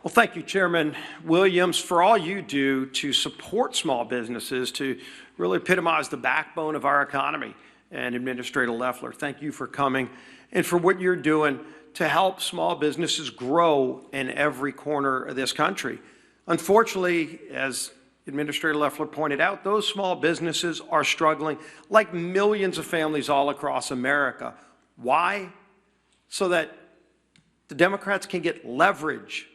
Well, thank you, Chairman Williams, for all you do to support small businesses, to really epitomize the backbone of our economy. And Administrator Loeffler, thank you for coming and for what you're doing to help small businesses grow in every corner of this country. Unfortunately, as Administrator Loeffler pointed out, those small businesses are struggling like millions of families all across America. Why? So that the Democrats can get leverage.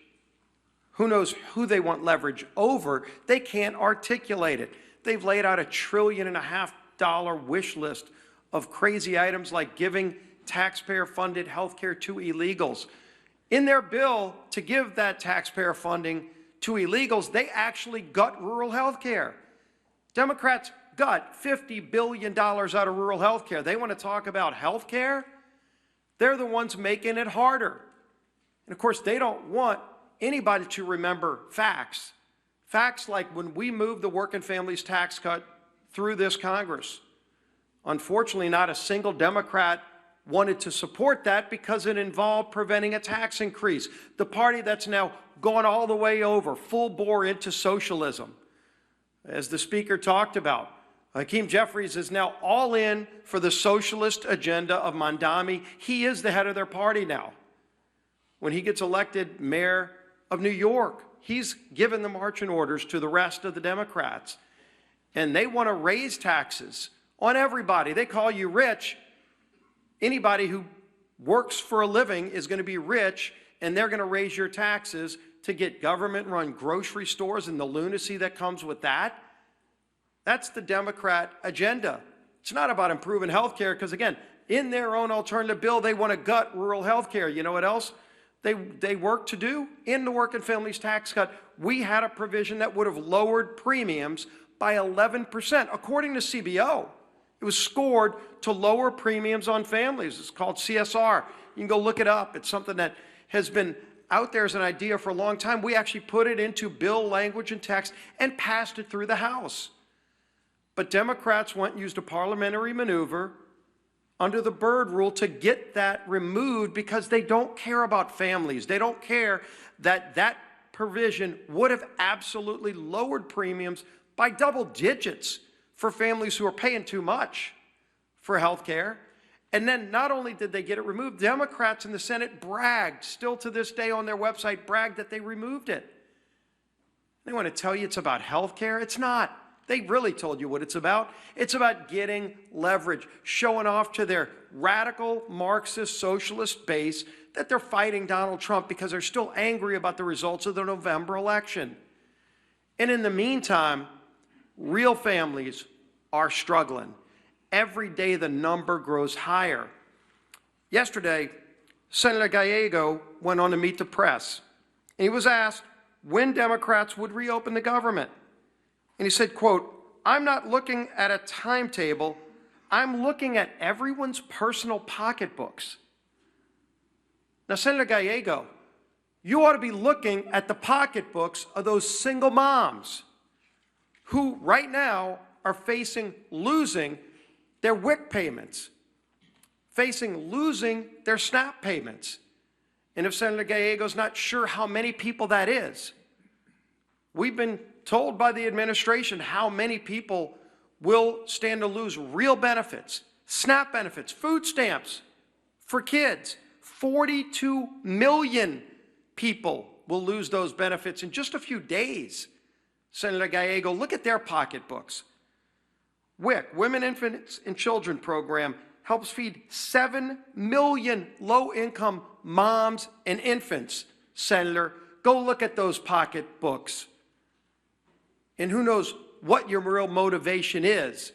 Who knows who they want leverage over? They can't articulate it. They've laid out $1.5 trillion wish list of crazy items like giving taxpayer-funded health care to illegals. In their bill to give that taxpayer funding to illegals, they actually gut rural health care. Democrats gut $50 billion out of rural health care. They want to talk about health care? They're the ones making it harder. And of course, they don't want anybody to remember facts. Facts like when we moved the working families tax cut through this Congress. Unfortunately, not a single Democrat wanted to support that because it involved preventing a tax increase. The party that's now gone all the way over, full bore into socialism. As the Speaker talked about, Hakeem Jeffries is now all in for the socialist agenda of Mamdani. He is the head of their party now. When he gets elected mayor of New York, he's given the marching orders to the rest of the Democrats. And they want to raise taxes on everybody. They call you rich. Anybody who works for a living is going to be rich, and they're going to raise your taxes to get government-run grocery stores and the lunacy that comes with that. That's the Democrat agenda. It's not about improving health care because, again, in their own alternative bill, they want to gut rural health care. You know what else they work to do? In the working families tax cut, we had a provision that would have lowered premiums by 11%. According to CBO, it was scored to lower premiums on families. It's called CSR. You can go look it up. It's something that has been out there as an idea for a long time. We actually put it into bill language and text and passed it through the House. But Democrats went and used a parliamentary maneuver under the Byrd rule to get that removed because they don't care about families. They don't care that that provision would have absolutely lowered premiums by double digits for families who are paying too much for health care. And then not only did they get it removed, Democrats in the Senate bragged, still to this day on their website, bragged that they removed it. They want to tell you it's about health care? It's not. They really told you what it's about. It's about getting leverage, showing off to their radical Marxist socialist base that they're fighting Donald Trump because they're still angry about the results of the November election. And in the meantime, real families are struggling. Every day the number grows higher. Yesterday, Senator Gallego went on to meet the press. And he was asked when Democrats would reopen the government. And he said, quote, "I'm not looking at a timetable. I'm looking at everyone's personal pocketbooks." Now, Senator Gallego, you ought to be looking at the pocketbooks of those single moms who right now are facing losing their WIC payments, facing losing their SNAP payments. And if Senator Gallego's not sure how many people that is, we've been told by the administration how many people will stand to lose real benefits, SNAP benefits, food stamps for kids. 42 million people will lose those benefits in just a few days. Senator Gallego, look at their pocketbooks. WIC, Women, Infants, and Children program, helps feed 7 million low-income moms and infants. Senator, go look at those pocketbooks. And who knows what your real motivation is.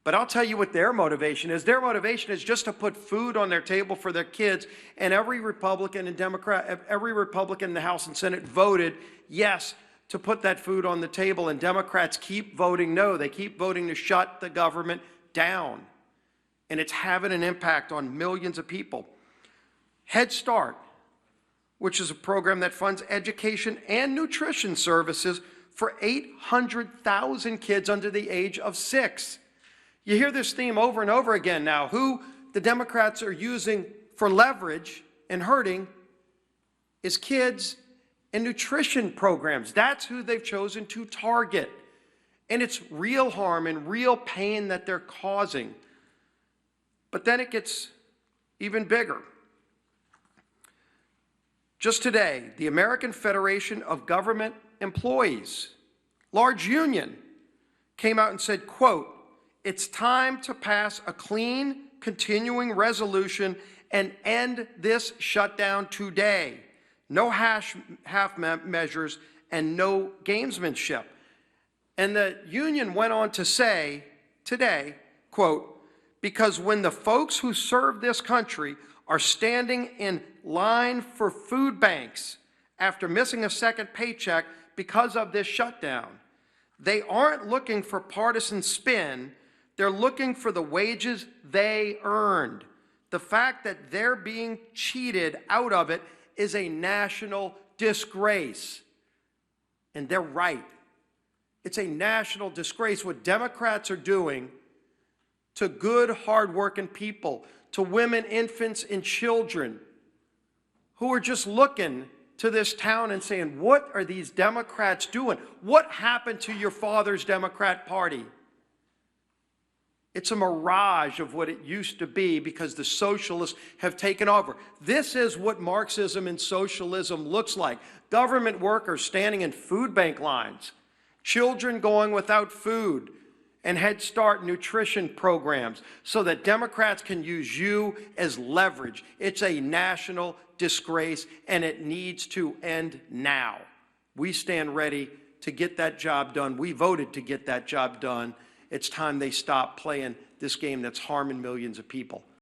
But I'll tell you what their motivation is. Their motivation is just to put food on their table for their kids. And every Republican and Democrat, every Republican in the House and Senate voted yes to put that food on the table. And Democrats keep voting no. They keep voting to shut the government down. And it's having an impact on millions of people. Head Start, which is a program that funds education and nutrition services for 800,000 kids under the age of 6. You hear this theme over and over again now. Who the Democrats are using for leverage and hurting is kids and nutrition programs. That's who they've chosen to target. And it's real harm and real pain that they're causing. But then it gets even bigger. Just today, the American Federation of Government Employees, large union, came out and said, quote, "It's time to pass a clean, continuing resolution and end this shutdown today. No half measures and no gamesmanship." And the union went on to say today, quote, "Because when the folks who serve this country are standing in line for food banks after missing a second paycheck because of this shutdown, they aren't looking for partisan spin. They're looking for the wages they earned. The fact that they're being cheated out of it is a national disgrace." And they're right. It's a national disgrace what Democrats are doing to good, hardworking people, to women, infants, and children who are just looking to this town and saying, what are these Democrats doing? What happened to your father's Democrat Party? It's a mirage of what it used to be because the socialists have taken over. This is what Marxism and socialism looks like. Government workers standing in food bank lines, children going without food, and Head Start nutrition programs so that Democrats can use you as leverage. It's a national disgrace, and it needs to end now. We stand ready to get that job done. We voted to get that job done. It's time they stop playing this game that's harming millions of people.